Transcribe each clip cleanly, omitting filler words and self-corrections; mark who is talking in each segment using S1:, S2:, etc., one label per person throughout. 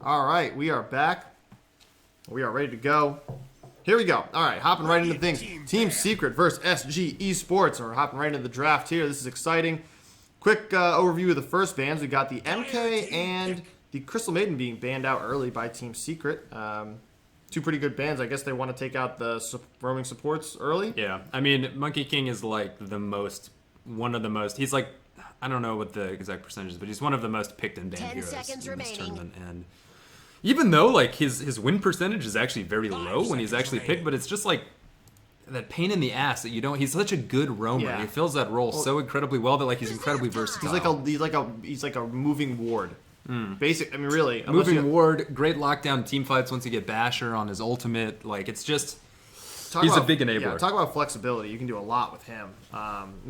S1: All right, we are back. We are ready to go. Here we go. All right, hopping right into things. Team Secret versus SG Esports. And we're hopping right into the draft here. This is exciting. Quick overview of the first bans. We got the MK and the Crystal Maiden being banned out early by Team Secret. Two pretty good bans. I guess they want to take out the roaming supports early.
S2: Yeah, I mean, Monkey King is like one of the most. He's like, I don't know what the exact percentage is, but he's one of the most picked and banned heroes in this tournament. And even though like his win percentage is actually very low when he's actually picked, but it's just like that pain in the ass that you don't. He's such a good roamer. Yeah. He fills that role so incredibly well that like he's incredibly versatile.
S1: He's like a moving ward. Basic. I mean, really,
S2: moving ward. Great lockdown team fights once you get Basher on his ultimate. Like it's just. He's a big enabler.
S1: Yeah, talk about flexibility. You can do a lot with him.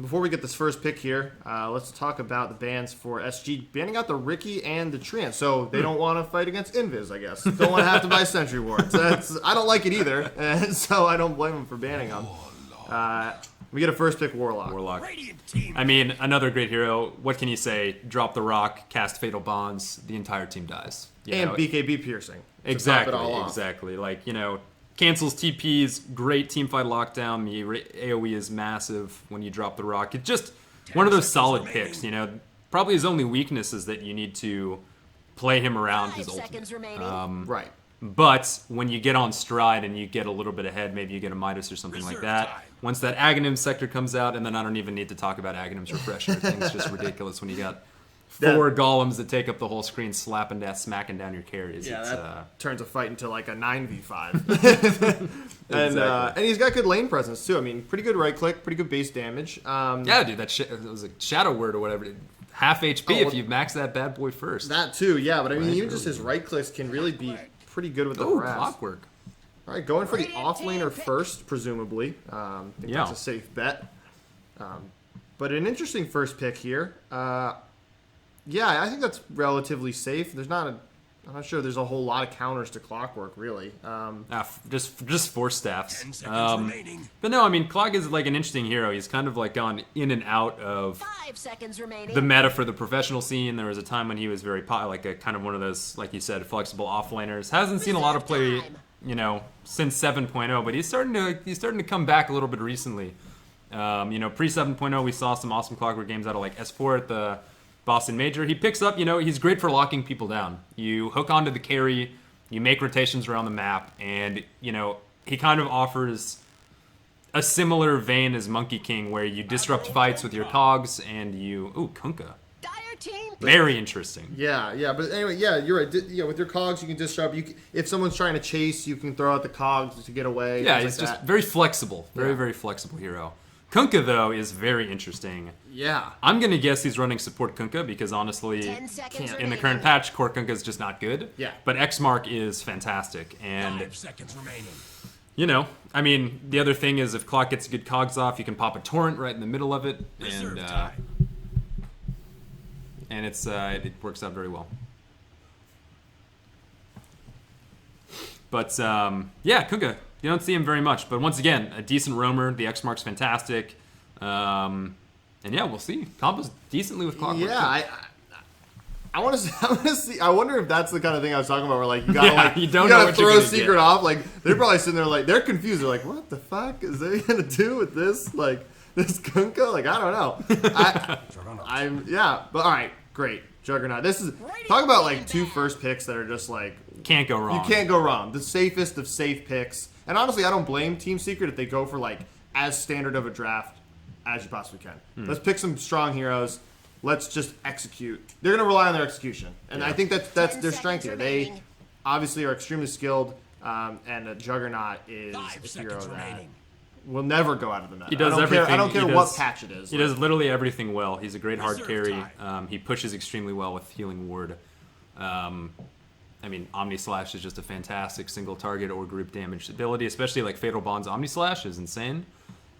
S1: Before we get this first pick here, let's talk about the bans for SG. Banning out the Ricky and the Treant. So they don't want to fight against Invis, I guess. Don't want to have to buy Sentry Wards. I don't like it either, and so I don't blame them for banning them. We get a first pick Warlock.
S2: I mean, another great hero. What can you say? Drop the rock, cast Fatal Bonds, the entire team dies.
S1: BKB piercing.
S2: Exactly. Like, cancels TPs, great teamfight lockdown. The AoE is massive when you drop the rock. It's just one of those solid picks, Probably his only weakness is that you need to play him around his ultimate.
S1: Right.
S2: But when you get on stride and you get a little bit ahead, maybe you get a Midas or something like that. Once that Aghanim sector comes out, and then I don't even need to talk about Aghanim's refresher. Thing's just ridiculous when you got 4 golems that take up the whole screen, smacking down your carries.
S1: Yeah, that turns a fight into like a 9v5. And he's got good lane presence too. I mean, pretty good right click, pretty good base damage.
S2: Yeah, dude, it was a shadow word or whatever. Half HP if you max that bad boy first.
S1: That too, yeah. But I mean, even just his right clicks can really be pretty good with the harass.
S2: Clockwork.
S1: All right, going for the offlaner first, presumably. I think that's a safe bet. But an interesting first pick here. Yeah, I think that's relatively safe. I'm not sure there's a whole lot of counters to Clockwork, really.
S2: Just Force Staffs. But no, I mean, Clock is like an interesting hero. He's kind of like gone in and out of the meta for the professional scene. There was a time when he was very kind of one of those, like you said, flexible offlaners. Hasn't seen a lot of play, since 7.0, but he's starting to come back a little bit recently. Pre 7.0, we saw some awesome Clockwork games out of like S4 at the Boston Major. He picks up, he's great for locking people down. You hook onto the carry, you make rotations around the map, and, he kind of offers a similar vein as Monkey King, where you disrupt fights with your cogs, and Kunkka. Very interesting.
S1: Yeah, but anyway, yeah, you're right. Yeah, with your cogs, you can disrupt. If someone's trying to chase, you can throw out the cogs to get away.
S2: Yeah, he's just very flexible. Very flexible hero. Kunkka, though, is very interesting.
S1: Yeah.
S2: I'm going to guess he's running support Kunkka because, honestly, in the current patch, core Kunkka is just not good.
S1: Yeah.
S2: But X-Mark is fantastic. And, I mean, the other thing is if Clock gets good cogs off, you can pop a torrent right in the middle of it. And it works out very well. But, Kunkka. You don't see him very much, but once again, a decent roamer. The X-Mark's fantastic. And we'll see. Combos decently with Clockwork.
S1: Yeah, I want to see. I wonder if that's the kind of thing I was talking about, where like you gotta throw Secret off. Like they're probably sitting there like they're confused. They're like, what the fuck is they gonna do with this? Like this Kunkka? Like I don't know. But all right, great. Juggernaut. This is talk about like 2 first picks that are just like
S2: can't go wrong.
S1: You can't go wrong. The safest of safe picks. And honestly, I don't blame Team Secret if they go for like as standard of a draft as you possibly can. Let's pick some strong heroes. Let's just execute. They're going to rely on their execution, and I think that's their strength here. They obviously are extremely skilled, and a Juggernaut is a hero that will never go out of the meta.
S2: He does everything.
S1: I don't care what patch it is.
S2: He does literally everything well. He's a great hard carry. He pushes extremely well with Healing Ward. I mean, Omni Slash is just a fantastic single target or group damage ability, especially like Fatal Bond's Omni Slash is insane.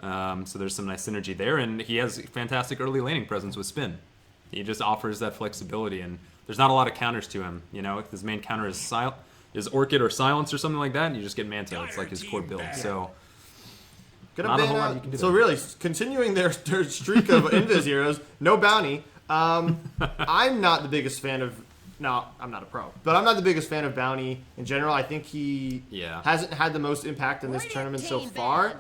S2: So there's some nice synergy there, and he has fantastic early laning presence with Spin. He just offers that flexibility, and there's not a lot of counters to him. If his main counter is Orchid or Silence or something like that, and you just get Manta. It's like his core build. So not a whole lot you can do.
S1: So really, continuing their streak of Invis heroes, no bounty. I'm not the biggest fan of no, I'm not a pro, but I'm not the biggest fan of Bounty in general. I think he hasn't had the most impact in this tournament so far.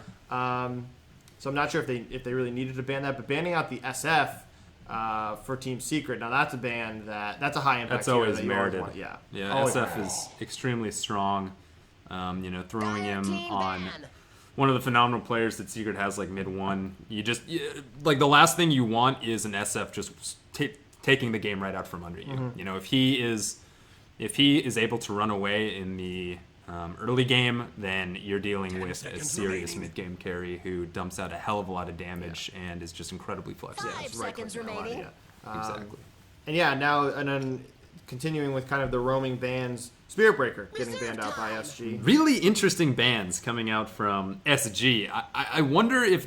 S1: So I'm not sure if they really needed to ban that, but banning out the SF for Team Secret, now that's a ban that's a high impact.
S2: That's always
S1: that
S2: merited.
S1: Yeah,
S2: SF is extremely strong. Throwing him on one of the phenomenal players that Secret has, like mid one, like the last thing you want is an SF just taking the game right out from under you.
S1: Mm-hmm.
S2: If he is able to run away in the early game, then you're dealing with a serious mid-game carry who dumps out a hell of a lot of damage and is just incredibly flexible.
S3: 5 seconds remaining.
S2: Exactly.
S1: And then continuing with kind of the roaming bans, Spirit Breaker getting banned out by SG.
S2: Really interesting bans coming out from SG. I wonder if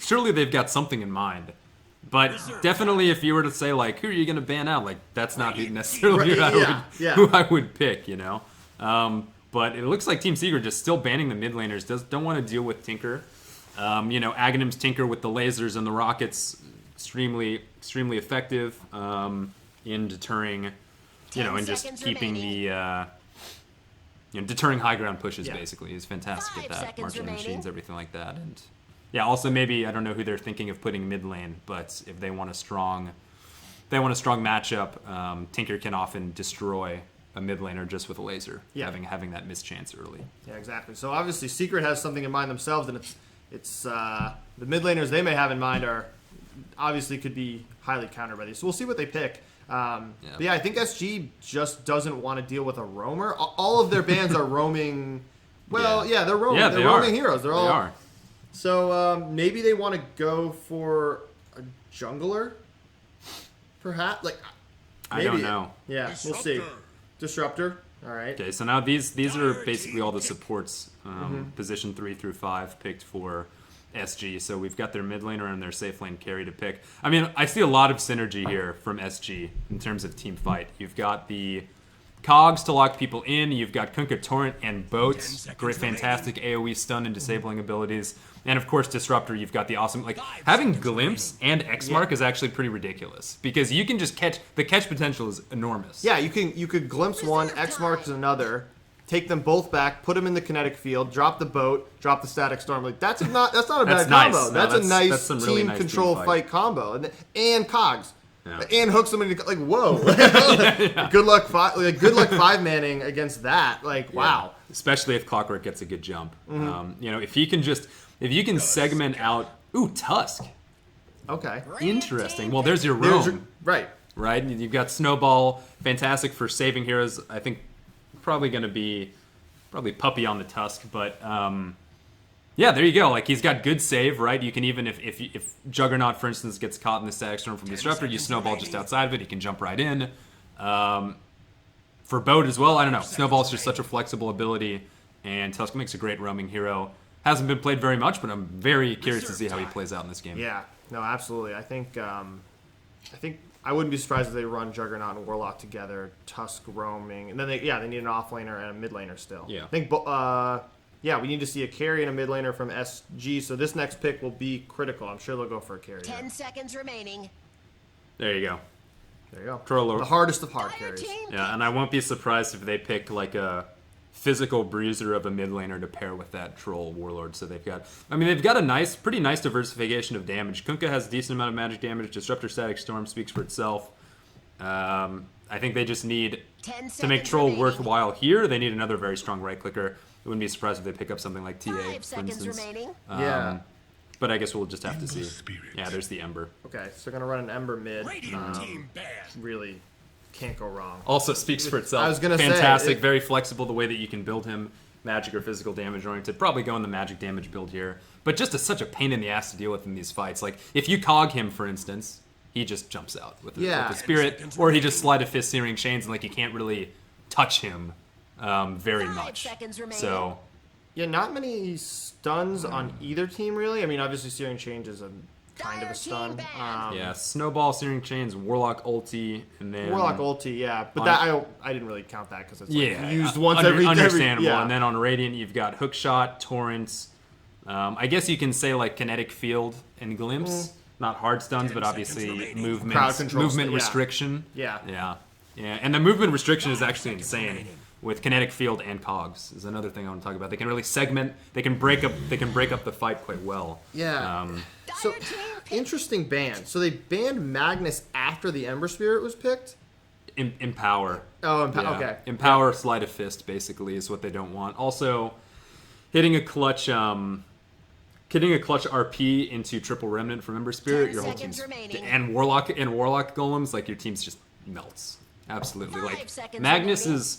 S2: surely they've got something in mind. But definitely if you were to say, like, who are you going to ban out? Like, that's not necessarily who I would pick, But it looks like Team Secret just still banning the mid laners. Don't want to deal with Tinker. Aghanim's Tinker with the lasers and the rockets, extremely effective in deterring, and just keeping the, deterring high ground pushes, basically. He's fantastic at that. Marching machines, everything like that. And also maybe, I don't know who they're thinking of putting mid lane, but if they want a strong matchup, Tinker can often destroy a mid laner just with a laser, having that mischance early.
S1: Yeah, exactly. So obviously Secret has something in mind themselves, and it's the mid laners they may have in mind are obviously could be highly countered by these. So we'll see what they pick. But I think SG just doesn't want to deal with a roamer. All of their bans are roaming. Well, they're roaming.
S2: Yeah,
S1: they're roaming heroes.
S2: They are.
S1: So maybe they want to go for a jungler, perhaps. Maybe.
S2: I don't know.
S1: Yeah, we'll see. Disruptor. All right.
S2: Okay, so now these are basically all the supports, position 3 through 5 picked for SG. So we've got their mid laner and their safe lane carry to pick. I mean, I see a lot of synergy here from SG in terms of team fight. You've got the cogs to lock people in. You've got Kunkka Torrent and Boats, great, fantastic AoE stun and disabling abilities. And of course, Disruptor, you've got the awesome, having Glimpse and X-Mark is actually pretty ridiculous because you can just the catch potential is enormous.
S1: Yeah, you could Glimpse one, X-Mark is another, take them both back, put them in the kinetic field, drop the boat, drop the static storm. That's not a bad combo.
S2: No,
S1: that's a nice
S2: team
S1: really nice control fight combo, and cogs.
S2: Yeah.
S1: And hooks them into whoa! Good luck, good luck 5-manning against that. Wow.
S2: Especially if Clockwork gets a good jump. If you can segment out. Ooh, Tusk.
S1: Okay.
S2: Interesting. Well, there's your roam.
S1: Right.
S2: You've got Snowball, fantastic for saving heroes. I think probably going to be Puppy on the Tusk, but. There you go. He's got good save, right? You can even, if Juggernaut, for instance, gets caught in the static storm from Disruptor, you Snowball just outside of it. He can jump right in. For Boat as well, I don't know. Snowball's just such a flexible ability, and Tusk makes a great roaming hero. Hasn't been played very much, but I'm very curious to see how he plays out in this game.
S1: Yeah, no, absolutely. I think I wouldn't be surprised if they run Juggernaut and Warlock together, Tusk roaming, and then they need an off laner and a mid laner still.
S2: Yeah.
S1: I think we need to see a carry and a mid laner from SG, so this next pick will be critical. I'm sure they'll go for a carry.
S3: 10 seconds remaining.
S2: There you go.
S1: There you go.
S2: Troller.
S1: The hardest of hard carries.
S2: Yeah, and I won't be surprised if they pick a physical bruiser of a mid laner to pair with that Troll Warlord. So they've got a pretty nice diversification of damage. Kunkka has a decent amount of magic damage. Disruptor Static Storm speaks for itself. I think they just need to make Troll worthwhile here. They need another very strong right clicker. I wouldn't be surprised if they pick up something like TA, for instance. But I guess we'll just have to see. Yeah, there's the Ember.
S1: Okay, so they're going to run an Ember mid. Really can't go wrong.
S2: Also speaks for itself.
S1: I was going to say.
S2: Fantastic, very flexible the way that you can build him. Magic or physical damage oriented. Probably go in the magic damage build here. But just such a pain in the ass to deal with in these fights. If you cog him, for instance, he just jumps out with the spirit. Or he just Sleight of Fist Searing Chains and you can't really touch him very much. So
S1: yeah, not many stuns on either team really. I mean, obviously Searing Chains is a kind of a stun.
S2: Snowball, Searing Chains, Warlock ulti, and then
S1: Warlock ulti, but that I didn't really count that because it's used once
S2: understandable.
S1: every.
S2: And then on Radiant you've got Hookshot, Torrents. I guess you can say Kinetic Field and Glimpse. Not hard stuns, but obviously movement restriction.
S1: Yeah.
S2: Yeah, and the movement restriction is actually insane with kinetic field and cogs. Is another thing I want to talk about. They can really segment. They can break up the fight quite well.
S1: Yeah. So interesting ban. So they banned Magnus after the Ember Spirit was picked.
S2: Empower.
S1: Oh,
S2: Yeah.
S1: okay.
S2: Empower Sleight of Fist basically is what they don't want. Also, hitting a clutch RP into triple remnant from Ember Spirit,
S3: 10
S2: your whole
S3: seconds
S2: team's
S3: remaining.
S2: and warlock golems, like your team's just melts. Absolutely.
S3: 5
S2: Like
S3: seconds
S2: Magnus
S3: remaining.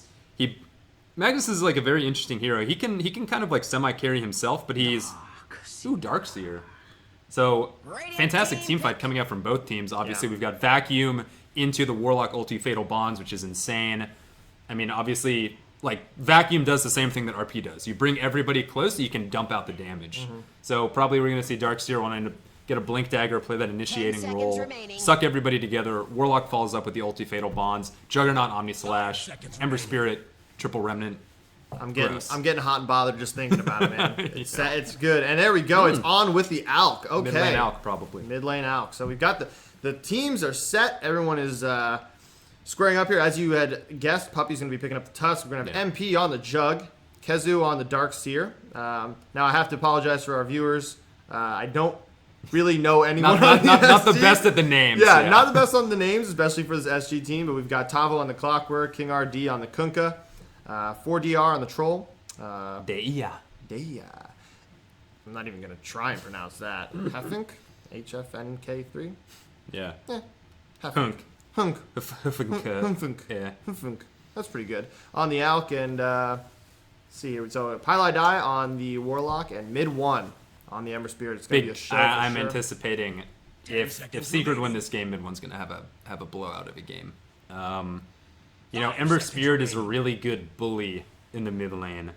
S2: Magnus is like a very interesting hero. He can kind of like semi carry himself, but he's Darkseer. So fantastic team fight coming out from both teams. Obviously, we've got Vacuum into the Warlock ulti Fatal Bonds, which is insane. I mean, obviously, like Vacuum does the same thing that RP does. You bring everybody close, so you can dump out the damage. So probably we're going to see Darkseer wanting to get a Blink Dagger, play that initiating
S3: 10
S2: role,
S3: seconds remaining.
S2: suck everybody together. Warlock follows up with the ulti Fatal Bonds. Juggernaut Omni Slash, Ember Spirit, Triple Remnant.
S1: I'm getting hot and bothered just thinking about it, man.
S2: Yeah.
S1: It's good. And there we go. It's on with the Alk. Okay.
S2: Mid lane Alk, probably.
S1: Mid lane Alk. So we've got the teams are set. Everyone is squaring up here. As you had guessed, Puppy's going to be picking up the Tusk. We're going to have MP on the Jug, Kezu on the Darkseer. Now I have to apologize for our viewers. I don't really know anyone
S2: Not
S1: on
S2: the
S1: SG.
S2: best at the names.
S1: Yeah, not the best on the names, especially for this SG team. But we've got Tavo on the Clockwork, King RD on the Kunkka, 4DR on the Troll.
S2: Deia.
S1: I'm not even going to try and pronounce that. Heffink? HFNK3?
S2: Yeah.
S1: Heffink. Hunk.
S2: Hunk. Yeah.
S1: Hunk. That's pretty good. On the Alk and, see here. So, Pili Die on the Warlock and mid 1 on the Ember Spirit. It's going to be a show.
S2: I'm
S1: sure.
S2: anticipating if Secret win this game, mid 1's going to have a blowout of a game. You know, Ember Spirit is a really good bully in the mid lane.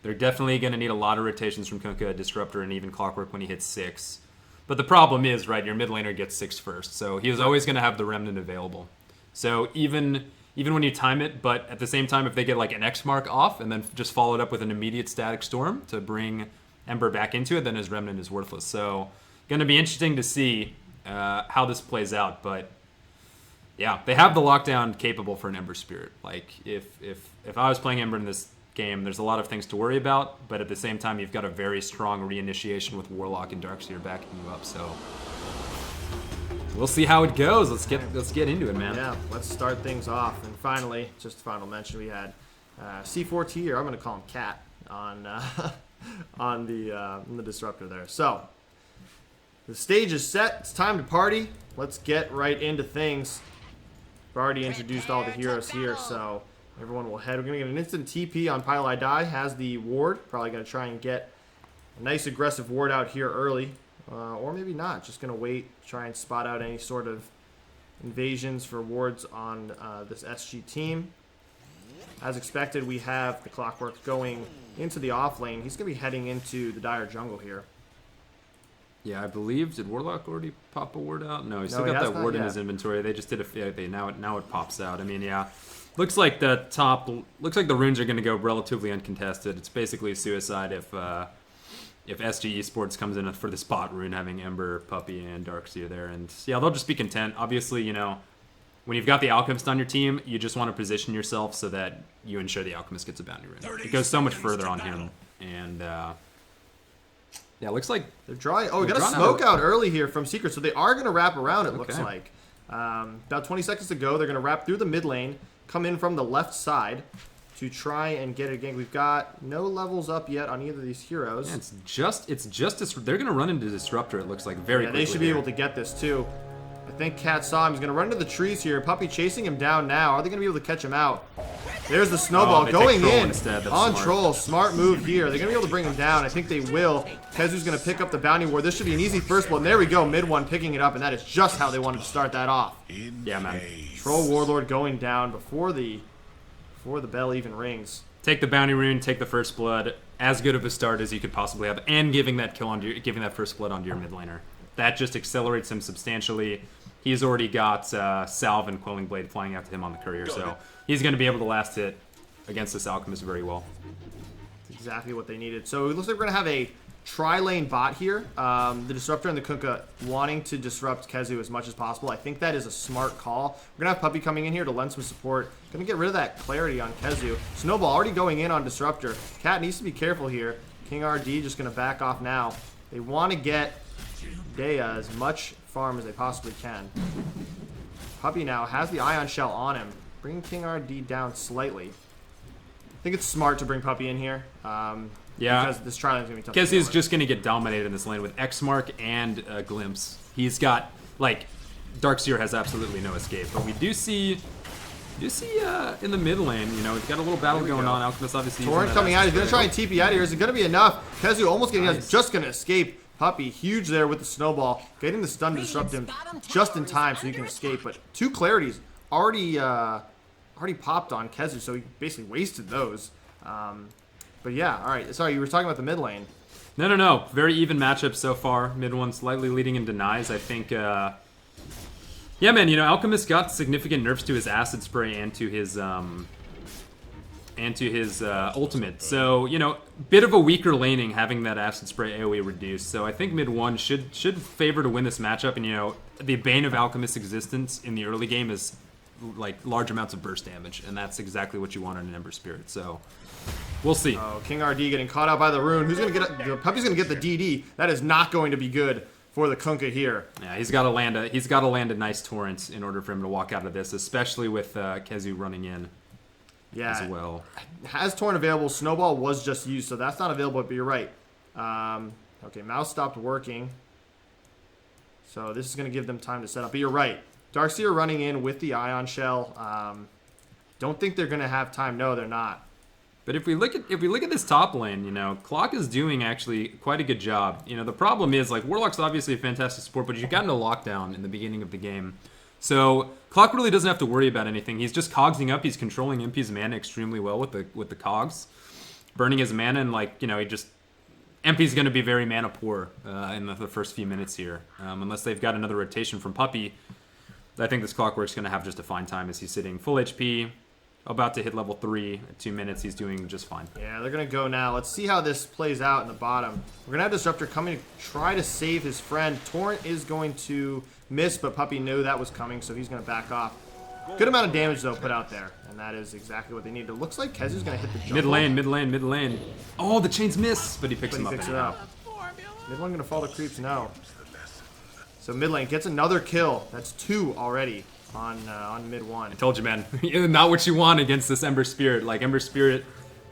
S2: They're definitely going to need a lot of rotations from Kunkka, Disruptor, and even Clockwork when he hits 6. But the problem is, right, your mid laner gets 6 first, so he is always going to have the Remnant available. So even when you time it, but at the same time, if they get like an X mark off and then just follow it up with an immediate Static Storm to bring Ember back into it, then his Remnant is worthless. So going to be interesting to see how this plays out, but yeah, they have the lockdown capable for an Ember Spirit. Like, if I was playing Ember in this game, there's a lot of things to worry about, but at the same time, you've got a very strong reinitiation with Warlock and Darkseer backing you up, so we'll see how it goes. Let's get into it, man.
S1: Yeah, let's start things off. And finally, just a final mention, we had C4T, or I'm going to call him Cat, on on the Disruptor there. So, the stage is set. It's time to party. Let's get right into things. We've already introduced all the heroes here, so everyone will head. We're going to get an instant TP on Pili Die. Has the ward. Probably going to try and get a nice aggressive ward out here early. Or maybe not. Just going to wait, try and spot out any sort of invasions for wards on this SG team. As expected, we have the Clockwork going into the off lane. He's going to be heading into the Dire jungle here.
S2: Yeah, I believe, did Warlock already pop a ward out? No, he's still
S1: he
S2: got
S1: has
S2: that
S1: not
S2: ward in
S1: yet.
S2: his inventory. They just did now it pops out. I mean, yeah. Looks like the runes are going to go relatively uncontested. It's basically a suicide if SG Esports comes in for the spot rune, having Ember, Puppy, and Darkseer there. And yeah, they'll just be content. Obviously, you know, when you've got the Alchemist on your team, you just want to position yourself so that you ensure the Alchemist gets a bounty rune. It goes so much further on him. And yeah, looks like
S1: They're drawing. Oh, we got a
S2: drawing
S1: smoke out early here from Secret, so they are going to wrap around, it looks
S2: Okay.
S1: like. About 20 seconds to go. They're going to wrap through the mid lane, come in from the left side to try and get it again. We've got no levels up yet on either of these heroes.
S2: yeah, it's just they're going to run into Disruptor, it looks like, very
S1: Yeah,
S2: quickly.
S1: they should be able to get this too. I think Cat saw him. He's going to run into the trees here. Puppy chasing him down now. Are they going to be able to catch him out? There's the snowball
S2: they take
S1: going
S2: Troll
S1: in
S2: instead. That's
S1: on
S2: smart.
S1: Troll. Smart move here. They're going to be able to bring him down. I think they will. Kezu's going to pick up the bounty ward. This should be an easy first blood. And there we go. Mid one picking it up, and that is just how they wanted to start that off.
S2: Yeah, man.
S1: Troll Warlord going down before the bell even rings.
S2: Take the bounty rune, take the first blood, as good of a start as you could possibly have, and giving that first blood onto your mid laner. That just accelerates him substantially. He's already got Salve and Quelling Blade flying out to him on the courier, so he's going to be able to last hit against this Alchemist very well.
S1: That's exactly what they needed. So it looks like we're going to have a tri-lane bot here. The Disruptor and the Kunkka wanting to disrupt Kezu as much as possible. I think that is a smart call. We're going to have Puppey coming in here to lend some support. Going to get rid of that clarity on Kezu. Snowball already going in on Disruptor. Cat needs to be careful here. King RD just going to back off now. They want to get Dea as much farm as they possibly can. Puppey now has the Ion Shell on him. Bringing King RD down slightly. I think it's smart to bring Puppey in here.
S2: Yeah,
S1: because this tri-lane's going to be tough.
S2: Kezi is just going to get dominated in this lane with X-Mark and Glimpse. He's got, like, Darkseer has absolutely no escape. But we do see in the mid lane, you know, we've got a little battle going on. Alchemist obviously
S1: Torrent coming out. He's going to try and TP out of here. Is it going to be enough? Kezu almost getting out. Just going to escape. Puppey, huge there with the snowball. Getting the stun to disrupt him just in time so he can escape. But 2 clarities already popped on Kezu, so he basically wasted those. But yeah, all right. Sorry, you were talking about the mid lane.
S2: No. Very even matchup so far. Mid one slightly leading in denies. I think, yeah, man, you know, Alchemist got significant nerfs to his Acid Spray and to his ultimate. So, you know, bit of a weaker laning having that Acid Spray AoE reduced. So I think mid one should favor to win this matchup. And, you know, the bane of Alchemist's existence in the early game is, like, large amounts of burst damage. And that's exactly what you want in an Ember Spirit. So we'll see.
S1: Oh, King RD getting caught out by the rune. Who's going to get Puppey's going to get the DD. That is not going to be good for the Kunkka here.
S2: Yeah, he's got to land a nice torrent in order for him to walk out of this, especially with Kezu running in as well.
S1: Has torrent available. Snowball was just used, so that's not available, but you're right. Okay, mouse stopped working. So this is going to give them time to set up. But you're right. Darkseer running in with the Ion Shell. Don't think they're going to have time. No, they're not.
S2: But if we look at this top lane, you know, Clock is doing actually quite a good job. You know, the problem is, like, Warlock's obviously a fantastic support, but you got into lockdown in the beginning of the game. So Clock really doesn't have to worry about anything. He's just cogsing up. He's controlling MP's mana extremely well with the cogs, burning his mana, and, like, you know, MP's going to be very mana poor in the first few minutes here, unless they've got another rotation from Puppey. I think this Clockwork's going to have just a fine time as he's sitting full HP. About to hit level 3 at 2 minutes. He's doing just fine.
S1: Yeah, they're going to go now. Let's see how this plays out in the bottom. We're going to have Disruptor coming to try to save his friend. Torrent is going to miss, but Puppey knew that was coming, so he's going to back off. Good amount of damage, though, put out there. And that is exactly what they need. It looks like Kezu's going to hit the jungle.
S2: Mid lane. Oh, the chains miss, but he picks him up.
S1: Picks it up. Mid lane going to fall to creeps now. So mid lane gets another kill. That's 2 already. On mid one.
S2: I told you, man. Not what you want against this Ember Spirit. Like, Ember Spirit,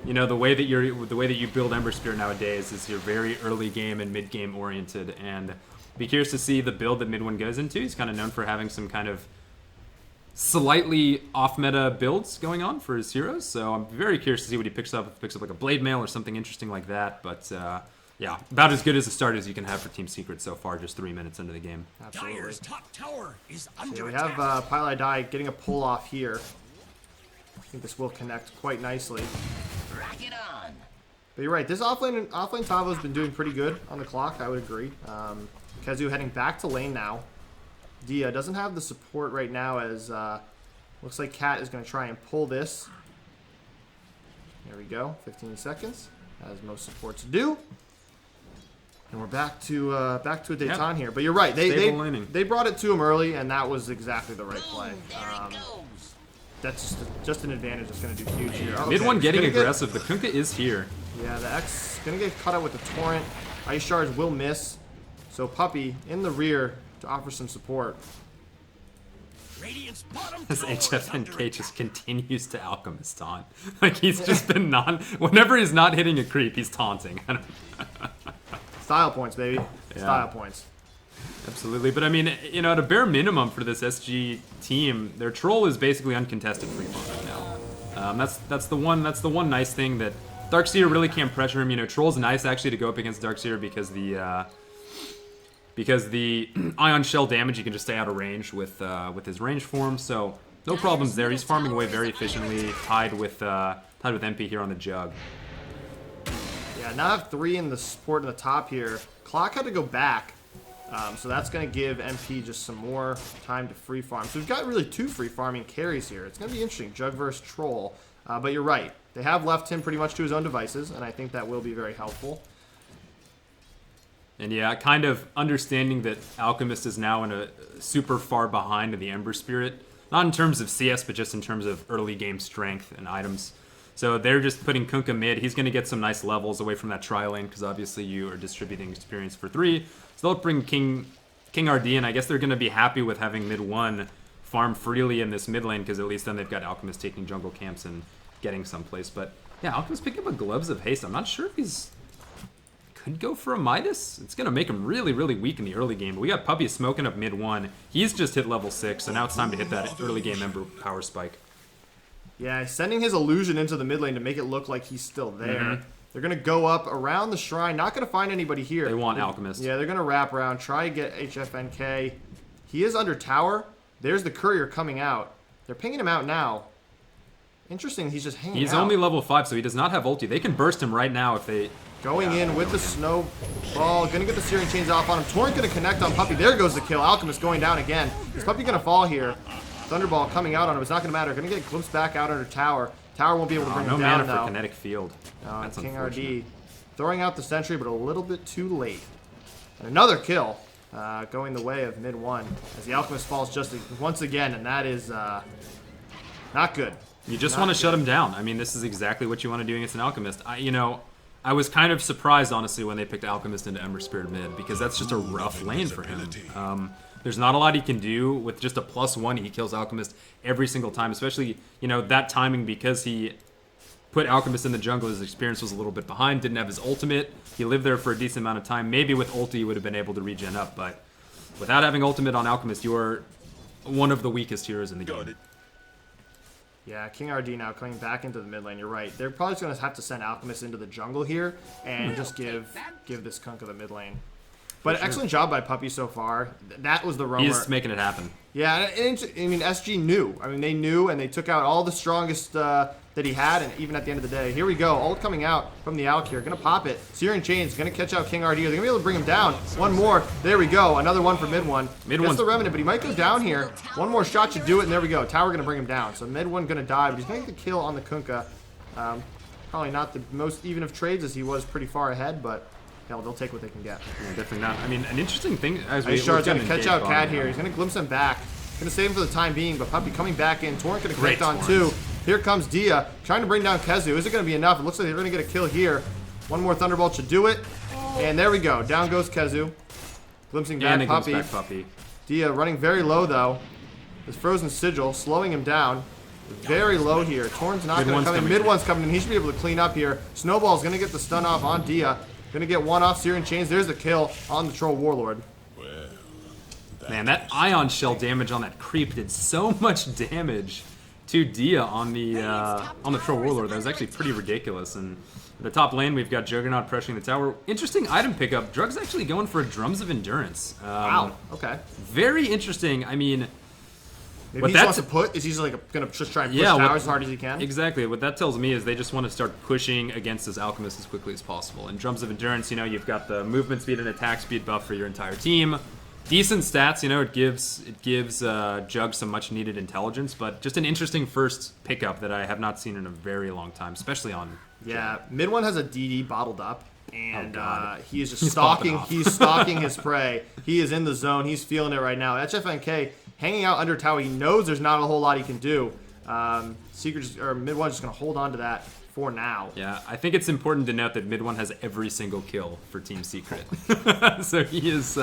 S2: you know, the way that you build Ember Spirit nowadays is you're very early game and mid game oriented. And be curious to see the build that mid one goes into. He's kind of known for having some kind of slightly off meta builds going on for his heroes. So I'm very curious to see what he picks up. If he picks up like a Blade Mail or something interesting like that. But yeah, about as good as a start as you can have for Team Secret so far, just 3 minutes into the game.
S1: Absolutely.
S4: Dyer's top tower is under
S1: So we have Pylai Die getting a pull off here. I think this will connect quite nicely.
S3: Rock it on.
S1: But you're right, this offlane Tavo's been doing pretty good on the clock, I would agree. Kezu heading back to lane now. Dia doesn't have the support right now as looks like Cat is going to try and pull this. There we go, 15 seconds, as most supports do. And we're back to a Deton here. But you're right. They brought it to him early, and that was exactly the right play. That's just an advantage that's going to do huge here. Okay.
S2: Mid one getting aggressive. The Kunkka is here.
S1: Yeah, the X going to get cut out with the Torrent. Ice Shards will miss. So Puppey in the rear to offer some support.
S2: This HFNK just continues to Alchemist taunt. Like, he's just been whenever he's not hitting a creep, he's taunting.
S1: Style points, baby.
S2: Yeah.
S1: Style points.
S2: Absolutely, but I mean, you know, at a bare minimum for this SG team, their troll is basically uncontested free farm right now. That's the one nice thing that Darkseer really can't pressure him. You know, troll's nice actually to go up against Darkseer because the Ion Shell damage, you can just stay out of range with his range form. So no problems there. He's farming away very efficiently, tied with MP here on the jug.
S1: Yeah, now I have 3 in the support in the top here. Clock had to go back, so that's going to give MP just some more time to free farm. So we've got really 2 free farming carries here. It's going to be interesting, Jug versus Troll. But you're right. They have left him pretty much to his own devices, and I think that will be very helpful.
S2: And yeah, kind of understanding that Alchemist is now in a super far behind in the Ember Spirit. Not in terms of CS, but just in terms of early game strength and items. So they're just putting Kunkka mid. He's going to get some nice levels away from that tri lane, because obviously you are distributing experience for 3. So they'll bring King RD, and I guess they're going to be happy with having mid 1 farm freely in this mid lane, because at least then they've got Alchemist taking jungle camps and getting someplace. But yeah, Alchemist picking up a Gloves of Haste. I'm not sure if he's... could go for a Midas. It's going to make him really, really weak in the early game. But we got Puppy smoking up mid 1. He's just hit level 6, so now it's time to hit that early game Ember power spike.
S1: Yeah, sending his illusion into the mid lane to make it look like he's still there. They're going to go up around the shrine. Not going to find anybody here.
S2: They want Alchemist.
S1: Yeah, they're going to wrap around, try to get HFNK. He is under tower. There's the courier coming out. They're pinging him out now. Interesting, he's just hanging out.
S2: He's only level 5, so he does not have ulti. They can burst him right now if they...
S1: Going in with the snowball. Gonna get the Searing Chains off on him. Torrent gonna connect on Puppy. There goes the kill. Alchemist going down again. Is Puppy gonna fall here? Thunderball coming out on him. It's not gonna matter. Gonna get glimpsed back out under tower. Tower won't be able to bring him down
S2: no mana
S1: now.
S2: for kinetic field. That's
S1: King
S2: unfortunate.
S1: RD throwing out the sentry, but a little bit too late. And another kill going the way of mid 1 as the Alchemist falls just once again, and that is not good.
S2: You just want to shut him down. I mean, this is exactly what you want to do against an Alchemist. I was kind of surprised, honestly, when they picked Alchemist into Ember Spirit mid, because that's just a rough lane for him. There's not a lot he can do. With just a +1, he kills Alchemist every single time, especially, that timing, because he put Alchemist in the jungle. His experience was a little bit behind, didn't have his ultimate. He lived there for a decent amount of time. Maybe with ulti, he would have been able to regen up, but without having ultimate on Alchemist, you are one of the weakest heroes in the game.
S1: Yeah, King RD now coming back into the mid lane. You're right. They're probably going to have to send Alchemist into the jungle here and just give this Kunkka the mid lane. But excellent job by Puppy so far. That was the roamer.
S2: He's making it happen.
S1: Yeah, and SG knew. I mean, they knew, and they took out all the strongest that he had, and even at the end of the day. Here we go. Ult coming out from the Alk here. Going to pop it. Searing Chains going to catch out King RD. They're going to be able to bring him down. One more. There we go. Another one for mid 1. Gets the Remnant, but he might go down here. One more shot should do it, and there we go. Tower going to bring him down. So mid 1 going to die, but he's going to get the kill on the Kunkka. Probably not the most even of trades, as he was pretty far ahead, but hell, they'll take what they can get.
S2: Yeah, definitely not. I mean, an interesting thing as we
S1: Shard's going to catch out Cat here. He's going to glimpse him back. Going to save him for the time being, but Puppy coming back in. Torrent going to connect on 2. Here comes Dia, trying to bring down Kezu. Is it going to be enough? It looks like they're going to get a kill here. One more Thunderbolt should do it. And there we go. Down goes Kezu. Glimpsing back Puppy. Dia running very low, though. This Frozen Sigil slowing him down. Very low here. Torrent's not going to come in. Mid 1's coming in. He should be able to clean up here. Snowball's going to get the stun off on Dia. Going to get one off Searing Chains. There's the kill on the Troll Warlord.
S2: Man, that Ion Shell damage on that creep did so much damage to Dia on the Troll Warlord. That was actually pretty ridiculous. And at the top lane, we've got Juggernaut pressuring the tower. Interesting item pickup. Drug's actually going for Drums of Endurance.
S1: Wow. Okay.
S2: Very interesting. I mean,
S1: maybe he just wants to put. Is he like going to just try and push tower as hard as he can?
S2: Exactly. What that tells me is they just want to start pushing against this Alchemist as quickly as possible. And Drums of Endurance, you've got the movement speed and attack speed buff for your entire team. Decent stats, it gives Jug some much needed intelligence, but just an interesting first pickup that I have not seen in a very long time, especially on.
S1: Yeah, mid 1 has a DD bottled up, and he is just stalking. He's stalking his prey. He is in the zone. He's feeling it right now. HFNK hanging out under tower. He knows there's not a whole lot he can do. Mid 1 just gonna hold on to that for now.
S2: Yeah, I think it's important to note that mid 1 has every single kill for Team Secret, so he is.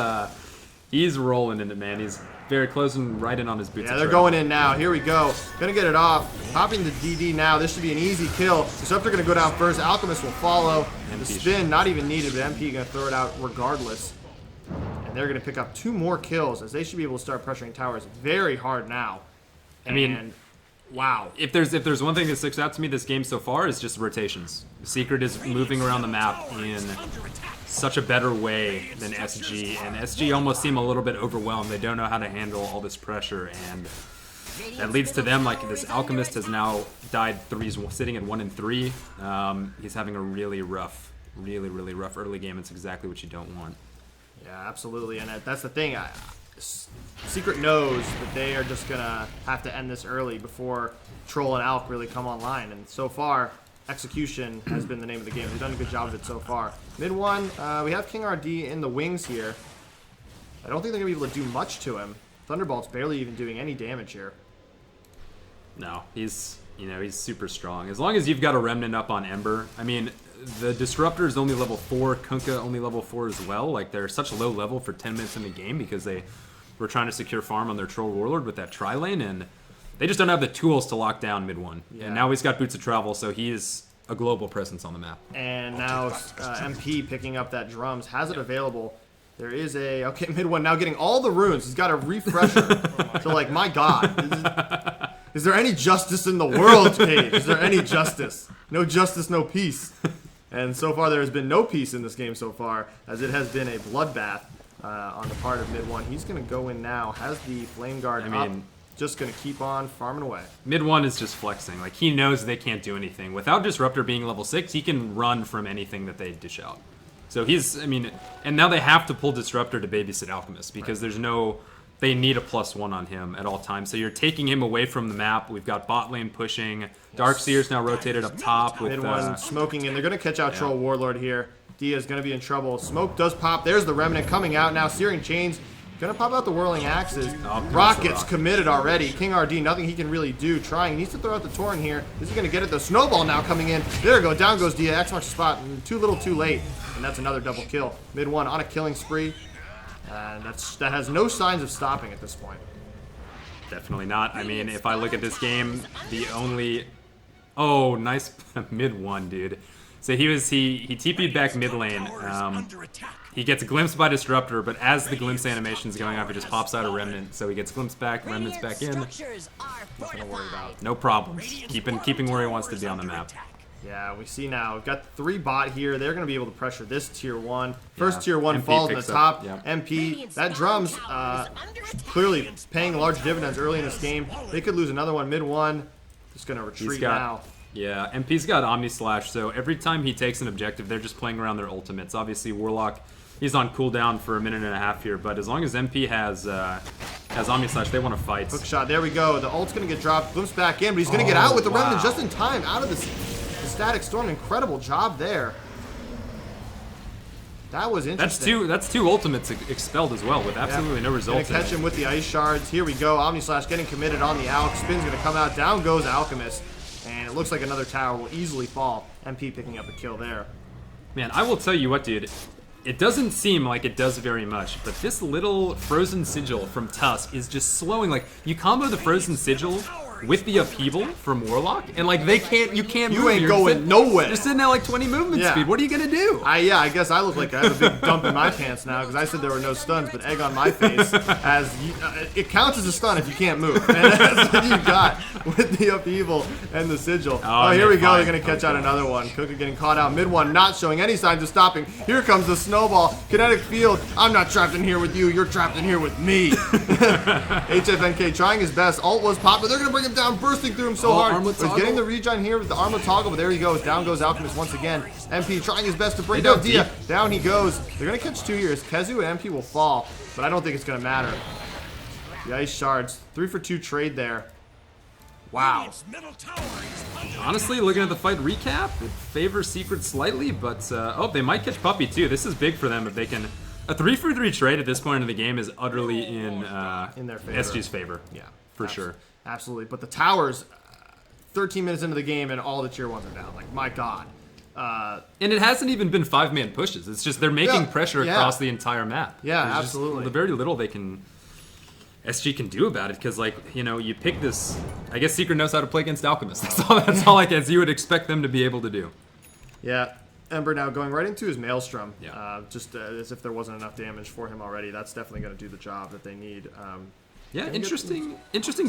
S2: He's rolling in it, man. He's very close and right in on his boots.
S1: Yeah, they're going in now. Here we go. Gonna get it off. Popping the DD now. This should be an easy kill. Disruptor gonna go down first. Alchemist will follow. The spin not even needed, but MP gonna throw it out regardless. And they're gonna pick up 2 more kills, as they should be able to start pressuring towers very hard now.
S2: I mean,
S1: wow.
S2: If there's one thing that sticks out to me this game so far, is just rotations. Secret is moving around the map in such a better way than SG, and SG almost seem a little bit overwhelmed. They don't know how to handle all this pressure, and that leads to them, like, this Alchemist has now died 3, sitting at 1 and 3. He's having a really rough early game. It's exactly what you don't want.
S1: Yeah, absolutely, and that's the thing. Secret knows that they are just gonna have to end this early before Troll and Alk really come online, and so far execution has been the name of the game. They've done a good job of it so far. Mid one, we have King RD in the wings here. I don't think they're going to be able to do much to him. Thunderbolt's barely even doing any damage here.
S2: No, he's super strong. As long as you've got a Remnant up on Ember, I mean, the Disruptor is only level 4, Kunkka only level 4 as well. Like, they're such a low level for 10 minutes in the game because they were trying to secure farm on their Troll Warlord with that tri-lane, and they just don't have the tools to lock down mid one. Yeah. And now he's got Boots of Travel, so he's a global presence on the map.
S1: And now MP picking up that drums, has it available. There is a, okay, mid one now getting all the runes. He's got a refresher. So, like, my God. Is there any justice in the world, Cage? Is there any justice? No justice, no peace. And so far, there has been no peace in this game so far, as it has been a bloodbath on the part of mid one. He's going to go in now, has the Flame Guard up, just going to keep on farming away.
S2: Mid one is just flexing. Like, he knows they can't do anything. Without Disruptor being level 6, he can run from anything that they dish out. So he's, I mean, and now they have to pull Disruptor to babysit Alchemist because there's no, they need a +1 on him at all times. So you're taking him away from the map. We've got bot lane pushing. Darkseer's now rotated up top with
S1: mid one smoking in. They're going to catch out Troll Warlord here. Dia's going to be in trouble. Smoke does pop. There's the Remnant coming out now. Searing Chains. Going to pop out the Whirling Axes. Rocket's committed already. King RD, nothing he can really do. Trying. He needs to throw out the Torrent here. Is he going to get it? The Snowball now coming in. There we go. Down goes Dia. X marks the spot. Too little, too late. And that's another double kill. Mid one on a killing spree. And that has no signs of stopping at this point.
S2: Definitely not. I mean, if I look at this game, the only... Oh, nice mid one, dude. So he TP'd back mid lane. He gets glimpsed by Disruptor, but as the glimpse animation is going off, he just pops out a Remnant. So he gets glimpsed back, Remnant's back in. Nothing to worry about. No problems. Keeping where he wants to be on the map.
S1: Yeah, we see now. We've got 3 bot here. They're going to be able to pressure this tier 1. First tier 1 falls in the top. MP, that drums clearly paying large dividends early in this game. They could lose another one mid 1. Just going to retreat now.
S2: Yeah, MP's got Omni Slash, so every time he takes an objective, they're just playing around their ultimates. Obviously, Warlock, he's on cooldown for a minute and a half here, but as long as MP has Omni Slash, they want to fight.
S1: Hook shot, there we go. The ult's going to get dropped, glimpse back in, but he's going to get out with the Remnant just in time, out of the Static Storm. Incredible job there. That was interesting.
S2: That's two ultimates expelled as well, with absolutely no results.
S1: Gonna catch him with the Ice Shards. Here we go. Omni Slash getting committed on the Alch. Spin's going to come out. Down goes Alchemist. And it looks like another tower will easily fall. MP picking up a kill there.
S2: Man, I will tell you what, dude. It doesn't seem like it does very much, but this little Frozen Sigil from Tusk is just slowing. Like, you combo the Frozen Sigil with the Upheaval from Warlock, and like you can't move.
S1: You ain't going nowhere.
S2: You're sitting at like 20 movement speed. What are you gonna do?
S1: I guess I look like I have a big dump in my pants now because I said there were no stuns, but egg on my face as it counts as a stun if you can't move. And that's what you got with the Upheaval and the Sigil. Oh, here we go. They're gonna catch out another one. Kunkka getting caught out mid one, not showing any signs of stopping. Here comes the Snowball. Kinetic Field. I'm not trapped in here with you. You're trapped in here with me. HFNK trying his best. Ult was popped, but they're gonna bring him down, bursting through him so hard. He's getting the regen here with the Armlet Toggle, but there he goes. Down goes Alchemist once again. MP trying his best to bring down Dia. Down he goes. They're going to catch 2 years. Kezu and MP will fall, but I don't think it's going to matter. The Ice Shards. 3 for 2 trade there. Wow.
S2: Honestly, looking at the fight recap, it favors Secret slightly, but oh, they might catch Puppey too. This is big for them if they can. A 3 for 3 trade at this point in the game is utterly in
S1: their favor.
S2: SG's favor.
S1: Yeah,
S2: for sure.
S1: Absolutely. But the towers, 13 minutes into the game and all the tier 1s are down. Like, my God.
S2: And it hasn't even been 5-man pushes. It's just they're making pressure across the entire map.
S1: Yeah,
S2: There's
S1: absolutely.
S2: The very little SG can do about it, because, like, you know, you pick this. I guess Secret knows how to play against Alchemist. That's all I guess you would expect them to be able to do.
S1: Yeah. Ember now going right into his Maelstrom.
S2: Yeah.
S1: Just as if there wasn't enough damage for him already. That's definitely going to do the job that they need.
S2: Yeah, interesting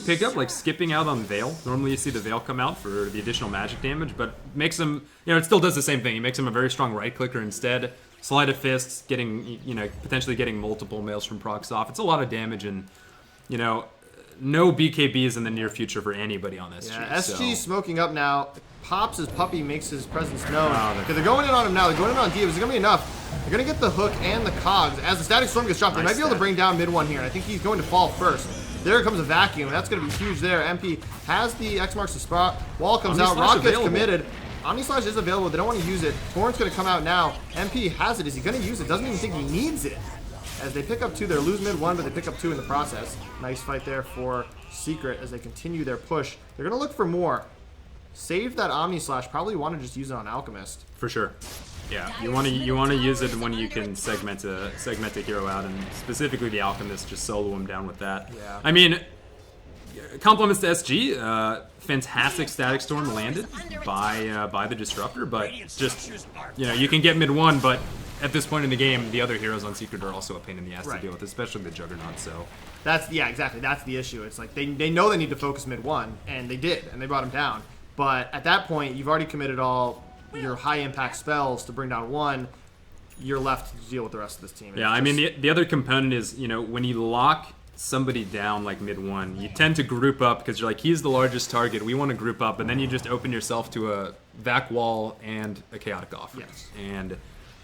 S2: pickup, like skipping out on Veil. Normally you see the Veil come out for the additional magic damage, but makes him, you know, it still does the same thing. He makes him a very strong right clicker instead. Sleight of Fists, getting, you know, potentially getting multiple Maelstrom procs off. It's a lot of damage, and, you know, no BKBs in the near future for anybody on SG.
S1: Yeah, SG smoking up now. Pops as Puppey makes his presence known. Okay, they're going in on him now. They're going in on Dia. Is it going to be enough? They're going to get the hook and the cogs. As the Static Storm gets dropped, they might be able to bring down mid one here. And I think he's going to fall first. There comes a vacuum. That's going to be huge there. MP has the X marks the spot. Wall comes out. Rocket's committed. Omni Slash is available. They don't want to use it. Torrent's going to come out now. MP has it. Is he going to use it? Doesn't even think he needs it. As they pick up 2, they lose mid 1, but they pick up 2 in the process. Nice fight there for Secret as they continue their push. They're going to look for more. Save that Omni Slash. Probably want to just use it on Alchemist.
S2: For sure. Yeah, you want to use it when you can segment a hero out, and specifically the Alchemist, just solo him down with that.
S1: Yeah.
S2: I mean, compliments to SG. Fantastic Static Storm landed by the Disruptor, but just, you know, you can get mid 1, but at this point in the game, the other heroes on Secret are also a pain in the ass to deal with, especially the Juggernaut. So
S1: yeah, exactly. That's the issue. It's like they know they need to focus mid 1, and they did, and they brought him down. But at that point, you've already committed all your high impact spells to bring down 1. You're left to deal with the rest of this team.
S2: Yeah, I mean the other component is, you know, when you lock somebody down like mid 1, you tend to group up because you're like, he's the largest target, we want to group up, and then you just open yourself to a vac wall and a chaotic offering.
S1: Yes.
S2: And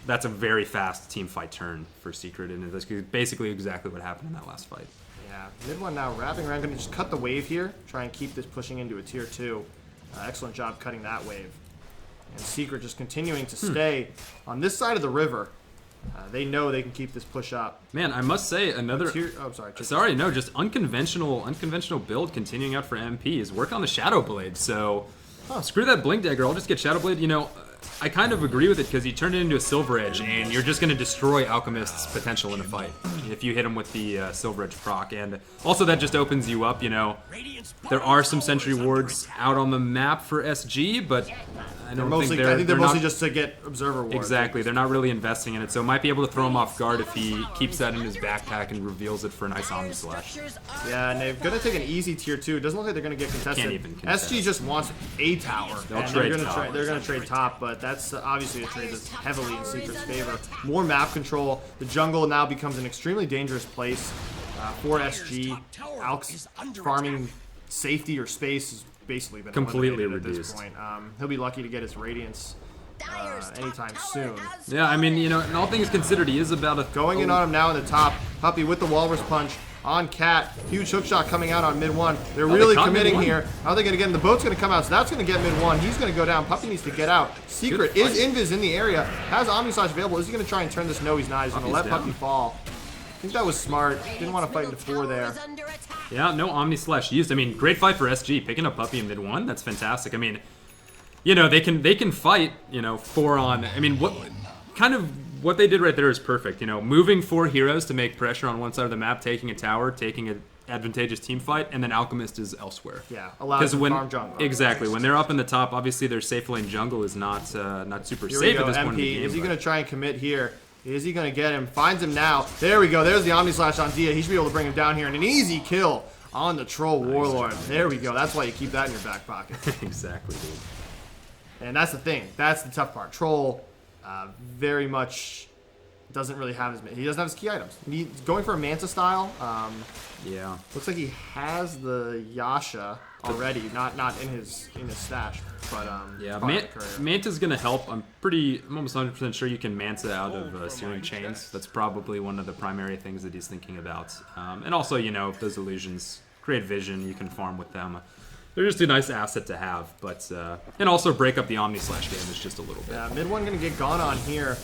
S2: that's a very fast team fight turn for Secret, and that's basically exactly what happened in that last fight.
S1: Yeah, mid 1 now wrapping around, going to just cut the wave here, try and keep this pushing into a tier 2. Excellent job cutting that wave. And Secret just continuing to stay on this side of the river. They know they can keep this push up.
S2: Man, I must say another. Just unconventional build continuing out for MP is work on the Shadow Blade. So screw that Blink Dagger. I'll just get Shadow Blade. You know, I kind of agree with it because you turn it into a Silver Edge, and you're just going to destroy Alchemist's potential in a fight if you hit him with the Silver Edge proc. And also that just opens you up. You know, there are some Sentry Wards out on the map for SG, but I think they're mostly
S1: just to get Observer Wards.
S2: Exactly, they're not really investing in it, so it might be able to throw him off guard if he keeps that in his backpack and reveals it for a nice Omni Slash.
S1: Yeah, and they're going to take an easy tier 2. It doesn't look like they're going to get contested.
S2: Can't even contest.
S1: SG just wants a tower.
S2: They'll trade
S1: top. They're going to trade top, but that's obviously a trade that's heavily in Secret's favor. More map control. The jungle now becomes an extremely dangerous place for SG. Alk's farming safety or space has basically been
S2: completely
S1: reduced at this point. He'll be lucky to get his Radiance anytime soon.
S2: Yeah, I mean, you know, in all things considered, he is about a...
S1: Going in on him now in the top. Puppey with the Walrus Punch on Cat. Huge hook shot coming out on mid 1. They're really committing here. How are they going to get in? The boat's going to come out, so that's going to get mid 1. He's going to go down. Puppey needs to get out. Secret is invis in the area. Has Omni Slash available. Is he going to try and turn this? No, he's not. He's going to let Puppey fall. I think that was smart. Didn't want to fight into 4 there.
S2: Yeah, no Omni Slash used. I mean, great fight for SG. Picking up Puppey in mid 1, that's fantastic. I mean, you know, they can fight, you know, 4 on... I mean, what they did right there is perfect. You know, moving 4 heroes to make pressure on one side of the map, taking a tower, taking an advantageous team fight, and then Alchemist is elsewhere.
S1: Yeah, allows them to farm jungle.
S2: Exactly. When they're up in the top, obviously their safe lane jungle is not super safe at this point in the game.
S1: Is he going to try and commit here? Is he going to get him? Finds him now. There we go. There's the Omni Slash on Dia. He should be able to bring him down here. And an easy kill on the Troll Warlord. There we go. That's why you keep that in your back pocket.
S2: Exactly, dude.
S1: And that's the thing. That's the tough part. Troll very much doesn't really have his... He doesn't have his key items. He's going for a Manta style.
S2: Yeah.
S1: Looks like he has the Yasha already. Not in his stash. But
S2: yeah, Manta's gonna help. I'm almost 100% sure you can Manta out of Searing Chains. That's probably one of the primary things that he's thinking about. And also, you know, if those illusions create vision, you can farm with them. They're just a nice asset to have, but and also break up the Omni Slash damage just a little bit.
S1: Yeah, mid 1 gonna get gone on here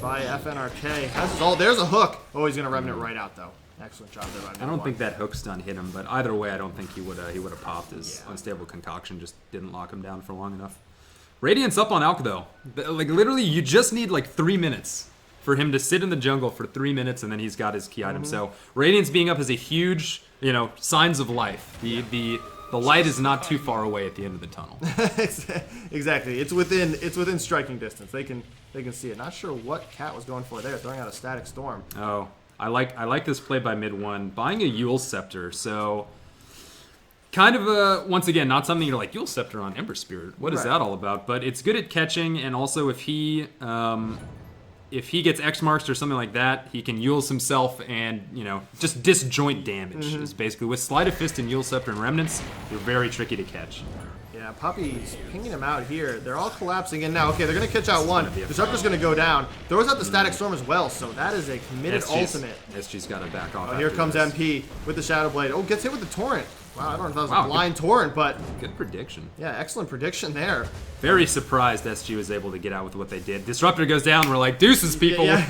S1: by FNRK. Has his ult. There's a hook. Oh, he's gonna Remnant right out though. Excellent job there by mid 1.
S2: I don't think that hook stun hit him, but either way, I don't think he would have popped. His unstable concoction just didn't lock him down for long enough. Radiant's up on Alk though. Like literally, you just need like 3 minutes for him to sit in the jungle for 3 minutes, and then he's got his key item. So Radiant's being up is a huge, you know, signs of life. The light is not too far away at the end of the tunnel.
S1: Exactly. It's within striking distance. They can see it. Not sure what Cat was going for there, throwing out a Static Storm.
S2: Oh, I like this play by mid 1. Buying a Yule Scepter, so kind of a, once again, not something you're like, Yule Scepter on Ember Spirit. What is that all about? But it's good at catching, and also if he gets X marks or something like that, he can Yule's himself and, you know, just disjoint damage. Is basically with Sleight of Fist and Yule Scepter and Remnants, you're very tricky to catch.
S1: Yeah, Puppey's pinging him out here. They're all collapsing in now. Okay, they're going to catch out 1. Disruptor's going to go down. Throws out the Static Storm as well, so that is a committed ultimate.
S2: SG's got to back off.
S1: Oh, here comes MP with the Shadow Blade. Oh, gets hit with the Torrent. Wow, I don't know if that was a blind torrent, but
S2: Good prediction.
S1: yeah, excellent prediction there.
S2: Very surprised SG was able to get out with what they did. Disruptor goes down. We're like, deuces, people.
S1: Yeah.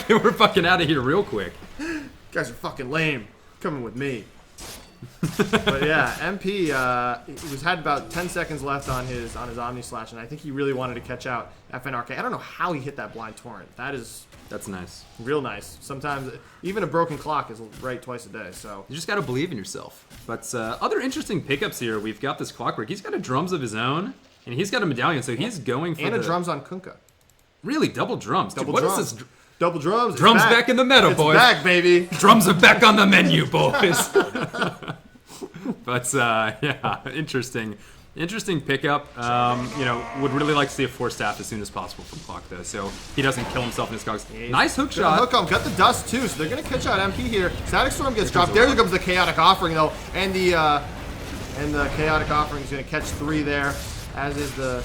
S2: We're fucking out of here real quick.
S1: You guys are fucking lame. Coming with me. But yeah, MP had about 10 seconds left on his Omni Slash, and I think he really wanted to catch out FNRK. I don't know how he hit that blind torrent.
S2: That's nice.
S1: Real nice. Sometimes even a broken clock is right twice a day. So
S2: You just got to believe in yourself. But other interesting pickups here. We've got this Clockwork. He's got a drums of his own, and he's got a medallion. So he's going for
S1: and a drums on Kunkka.
S2: Really, double drums. Dude,
S1: Double
S2: what
S1: drums.
S2: is this?
S1: Double drums.
S2: Drums back in the meta,
S1: It's
S2: boys.
S1: back, baby.
S2: Drums are back on the menu, boys. But yeah, interesting pickup. Would really like to see a force staff as soon as possible from Clock though, so he doesn't kill himself in his cogs. Nice hook shot.
S1: Hook him. Got the dust too, so they're gonna catch out MP here. Static Storm gets dropped. There comes the Chaotic Offering though, and the Chaotic Offering is gonna catch 3 there, as is the.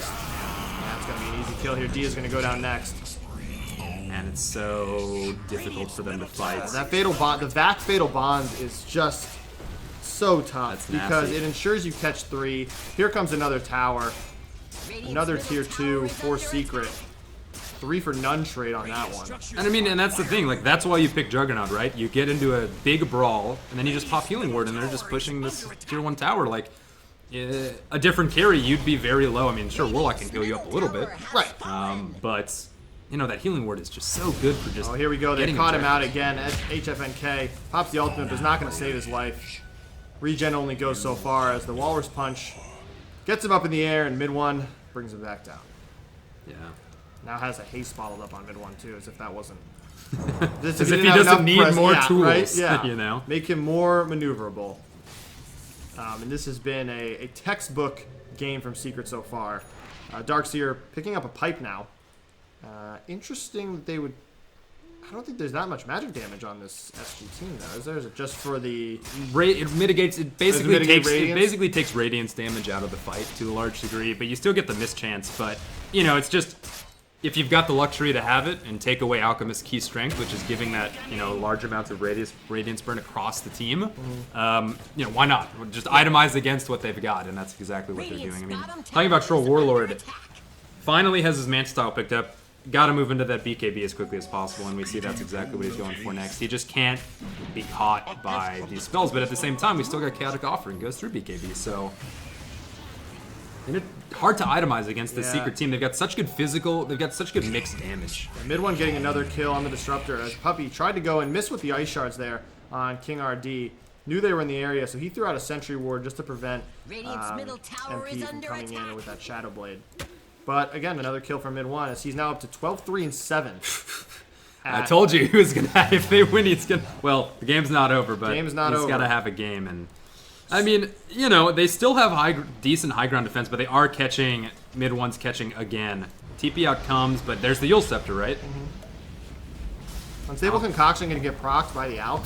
S1: That's gonna be an easy kill here. Dia's gonna go down next.
S2: And it's so difficult for them to fight.
S1: That fatal bond, the VAC fatal bond is just so tough because it ensures you catch 3. Here comes another tower, another tier 2, 4 secret, 3 for none trade on that one.
S2: And I mean, and that's the thing, like that's why you pick Juggernaut, right? You get into a big brawl, and then you just pop Healing Word, and they're just pushing this tier 1 tower. Like a different carry, you'd be very low. I mean, sure, Warlock can heal you up a little bit,
S1: Right.
S2: but you know that Healing Word is just so good for just.
S1: Oh, here we go. They
S2: getting
S1: caught him out
S2: objectives.
S1: again. HFNK pops the ultimate, but is not going to save his life. Regen only goes so far as the Walrus Punch gets him up in the air, and mid 1 brings him back down.
S2: Yeah.
S1: Now has a haste bottled up on mid 1 too, as if that wasn't.
S2: As if he doesn't need more tools,
S1: right? Yeah.
S2: you know?
S1: Make him more maneuverable. And this has been a textbook game from Secret so far. Darkseer picking up a pipe now. Interesting that they would. I don't think there's that much magic damage on this SG team though. Is there? Is it just for the?
S2: It mitigates. It basically takes.
S1: Radiance?
S2: It basically takes Radiance damage out of the fight to a large degree, but you still get the mischance. But you know, it's just if you've got the luxury to have it and take away Alchemist's key strength, which is giving that large amounts of radiance burn across the team. Why not? Just itemize against what they've got, and that's exactly what they're doing. I mean, talking about Troll Warlord, finally has his Manta Style picked up. Got to move into that BKB as quickly as possible, and we see that's exactly what he's going for next. He just can't be caught by these spells, but at the same time, we still got Chaotic Offering, goes through BKB, so hard to itemize against this Secret team. They've got such good physical, they've got such good mixed damage.
S1: Mid 1 getting another kill on the Disruptor as Puppy tried to go and miss with the Ice Shards there on King RD. Knew they were in the area, so he threw out a Sentry Ward just to prevent MP from coming in with that Shadow Blade. But again, another kill from mid 1 as he's now up to 12, 3, and 7.
S2: I told you he was gonna. If they win, he's gonna. Well, the game's not over, but he's got to have a game. And I mean, they still have decent high ground defense, but they are catching. Mid 1's catching again. TP out comes, but there's the Yule Scepter, right?
S1: Unstable Concoction gonna get procced by the Alp.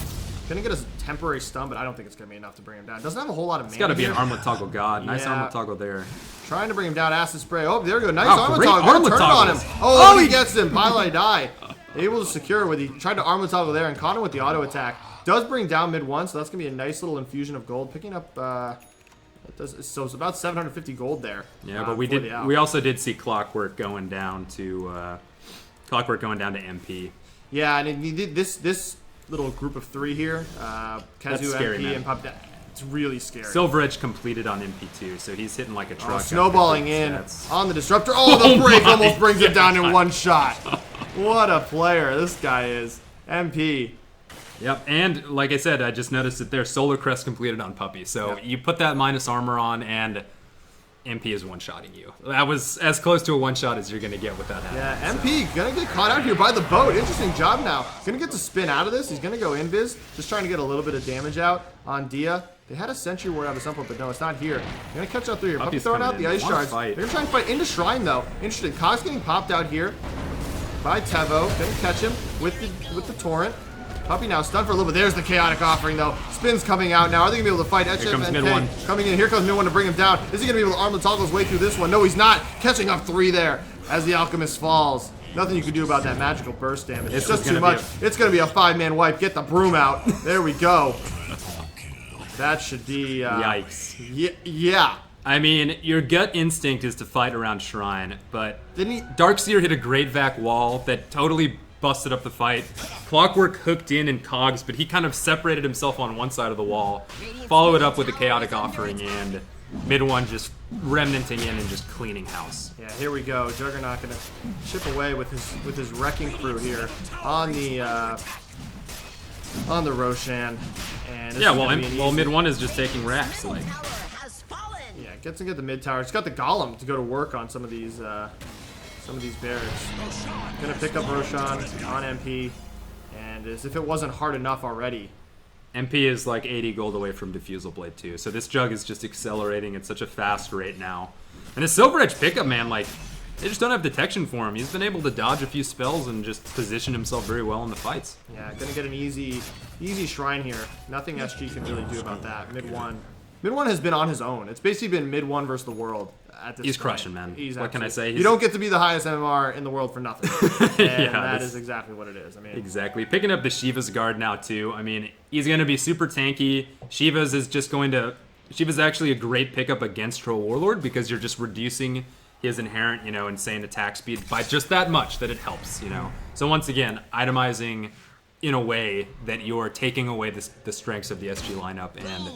S1: Gonna get a temporary stun, but I don't think it's gonna be enough to bring him down. Doesn't have a whole lot of mana.
S2: It's gotta be an
S1: here.
S2: Armlet Toggle God. Nice Armlet Toggle there.
S1: Trying to bring him down, Acid Spray. Oh, there we go. Nice
S2: Wow,
S1: Armlet
S2: great
S1: Toggle.
S2: Armlet
S1: Turn it on him.
S2: toggles.
S1: Oh, he gets him. Pilot die. Able to secure with he tried to Armlet Toggle there and caught him with the auto attack. Does bring down mid 1, so that's gonna be a nice little infusion of gold. Picking up so it's about 750 gold there.
S2: Yeah, but we also did see Clockwork going down to MP.
S1: Yeah, and he did this little group of 3 here. Kezu,
S2: scary,
S1: MP,
S2: man.
S1: and Pop. It's really scary.
S2: Silver Edge completed on MP2, so he's hitting like a truck.
S1: Snowballing in on the Disruptor. Oh, the break almost brings it down in one shot. What a player this guy is. MP.
S2: Yep, and like I said, I just noticed that their Solar Crest completed on Puppy. So you put that minus armor on, and MP is one-shotting you. That was as close to a one-shot as you're going to get with that happening.
S1: Yeah, MP gonna get caught out here by the boat. Interesting job now. Gonna get to spin out of this. He's gonna go invis. Just trying to get a little bit of damage out on Dia. They had a Sentry Ward out of some point, but no, it's not here. They're gonna catch out 3 here. Puppy throwing out the Ice Shards. They're gonna try and fight into Shrine though. Interesting. Cog's getting popped out here by Tevo. Gonna catch him with the Torrent. Puppy now stunned for a little bit. There's the Chaotic Offering though. Spin's coming out now. Are they gonna be able to fight HFNK coming in? Here comes mid 1 to bring him down. Is he gonna be able to arm the toggle his way through this one? No, he's not. Catching up 3 there as the Alchemist falls. Nothing you can do about that magical burst damage. It's just too much. It's gonna be a 5-man wipe. Get the broom out. There we go. That should be...
S2: Yikes.
S1: Yeah.
S2: I mean, your gut instinct is to fight around Shrine, but
S1: Didn't he...
S2: Darkseer hit a great vac wall that totally busted up the fight. Clockwork hooked in Cogs, but he kind of separated himself on one side of the wall, follow it up with a Chaotic Offering, and mid one just remnanting in and just cleaning house.
S1: Yeah, here we go. Juggernaut gonna chip away with his wrecking crew here on the Roshan. And
S2: Yeah, well, mid one is just taking racks, like.
S1: Yeah, gets to get the mid tower. It's got the Golem to go to work on some of these barracks. Gonna pick up Roshan on MP, and as if it wasn't hard enough already.
S2: MP is like 80 gold away from Diffusal Blade too, so this Jug is just accelerating at such a fast rate now. And the Silver Edge pickup, man, like, they just don't have detection for him. He's been able to dodge a few spells and just position himself very well in the fights.
S1: Yeah, gonna get an easy Shrine here. Nothing SG can really do about that. Mid one has been on his own. It's basically been mid one versus the world at this
S2: He's
S1: point.
S2: crushing, man. What can I say?
S1: You don't get to be the highest MMR in the world for nothing. And
S2: Yeah,
S1: that is exactly what it is. I mean,
S2: exactly. Picking up the Shiva's guard now too. I mean, he's going to be super tanky. Shiva's is just going to... Shiva's actually a great pickup against Troll Warlord because you're just reducing his inherent, insane attack speed by just that much that it helps, So once again, itemizing in a way that you're taking away the strengths of the SG lineup, and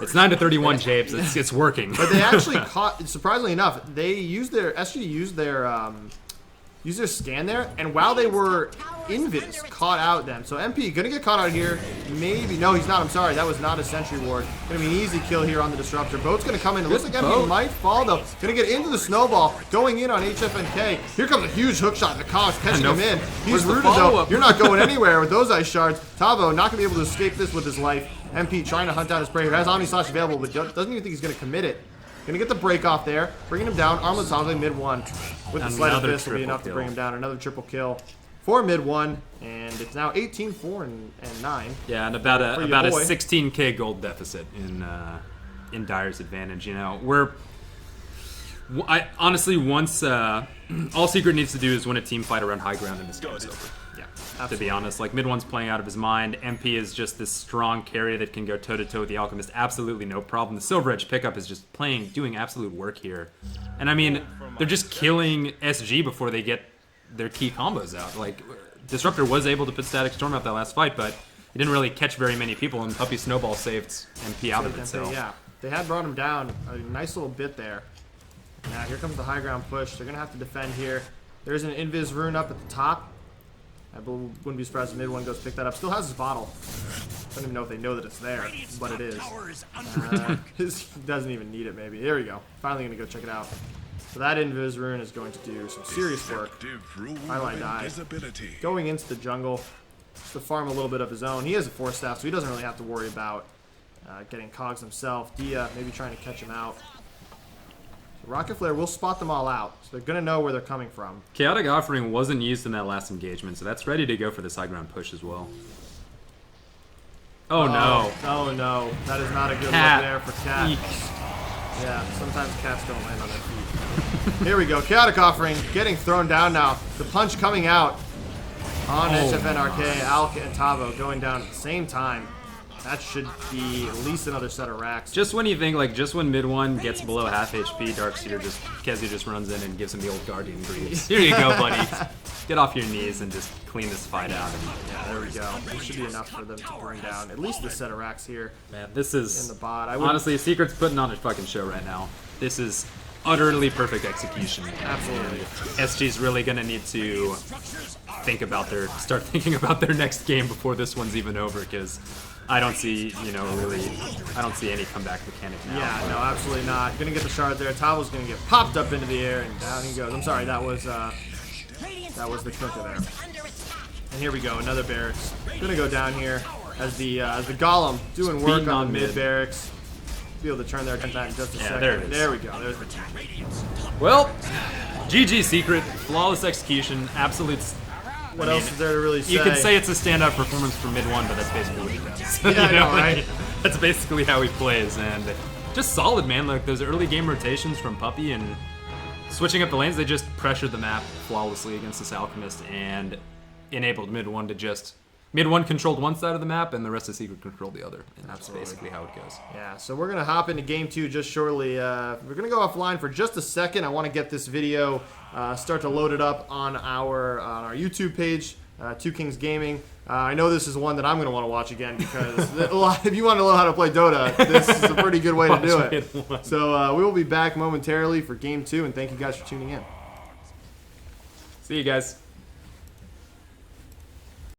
S2: it's 9-31 Japes. It's working.
S1: But they actually caught, surprisingly enough, SG used their scan there, and while they were invis, caught out them. So MP gonna get caught out here. Maybe no, he's not. I'm sorry, that was not a sentry ward. Gonna be an easy kill here on the disruptor. Boat's gonna come in. It looks like MP might fall though. Gonna get into the snowball, going in on HFNK. Here comes a huge hook shot. The Cogs catching him in. He's rooted though. You're not going anywhere with those ice shards. Tavo not gonna be able to escape this with his life. MP trying to hunt down his prey. He has Omni Slash available, but doesn't even think he's gonna commit it. Gonna get the break off there, bringing him down. Armless Homicide mid one with the sleight of fist will be enough to bring him down. Another triple kill for mid one, and it's now 18-4 and 9.
S2: Yeah, and about a 16k gold deficit in Dyer's advantage. Honestly, once all Secret needs to do is win a team fight around high ground, and this game's over. To be honest, like mid one's playing out of his mind. MP is just this strong carry that can go toe to toe with the Alchemist, absolutely no problem. The Silver Edge pickup is just doing absolute work here, and I mean they're just killing SG before they get their key combos out. Like Disruptor was able to put Static Storm out that last fight, but he didn't really catch very many people, and Puppy Snowball saved MP out of it. So
S1: yeah, they had brought him down a nice little bit there. Now here comes the high ground push. They're gonna have to defend here. There's an Invis rune up at the top. I wouldn't be surprised if mid one goes pick that up. Still has his bottle. Don't even know if they know that it's there, but it is. He doesn't even need it, maybe. There we go. Finally gonna go check it out. So that Invis rune is going to do some serious work. Highlight die. Going into the jungle just to farm a little bit of his own. He has a 4-staff, so he doesn't really have to worry about getting Cogs himself. Dia maybe trying to catch him out. Rocket Flare will spot them all out, so they're going to know where they're coming from.
S2: Chaotic Offering wasn't used in that last engagement, so that's ready to go for the side ground push as well. Oh no.
S1: Oh no. That is not a good look there for Cat. Yeah, sometimes cats don't land on their feet. Here we go. Chaotic Offering getting thrown down now. The punch coming out on HFNRK, Alka, and Tavo going down at the same time. That should be at least another set of racks.
S2: Just when you think, just when mid one gets below half HP, Kezi just runs in and gives him the old Guardian Greaves. Here you go, buddy. Get off your knees and just clean this fight out.
S1: Yeah, there we go. This should be enough for them to bring down at least a set of racks here.
S2: Man, this is...
S1: in the bot.
S2: Honestly, Secret's putting on a fucking show right now. This is utterly perfect execution.
S1: Absolutely.
S2: SG's really gonna need to start thinking about their next game before this one's even over, because I don't see, I don't see any comeback mechanic now.
S1: Yeah, no, absolutely not. Gonna get the shard there. Tavo's gonna get popped up into the air, and down he goes. I'm sorry, that was the cooker there. And here we go, another barracks. Gonna go down here as the Golem doing work on the mid barracks. Be able to turn their attention in just a second.
S2: There it is.
S1: There we go. There's the
S2: Well, GG Secret, flawless execution, absolute.
S1: What else is there to really say?
S2: You could say it's a standout performance for mid one, but that's basically what he does.
S1: Yeah, I know, right?
S2: That's basically how he plays, and just solid, man. Like those early game rotations from Puppy and switching up the lanes, they just pressured the map flawlessly against this Alchemist and enabled mid one to just Mid one controlled one side of the map, and the rest of Secret controlled the other. And that's basically how it goes.
S1: Yeah, so we're going to hop into Game 2 just shortly. We're going to go offline for just a second. I want to get this video, start to load it up on our YouTube page, Two Kings Gaming. I know this is one that I'm going to want to watch again because if you want to learn how to play Dota, this is a pretty good way to do it. So we will be back momentarily for Game 2, and thank you guys for tuning in.
S2: See you guys.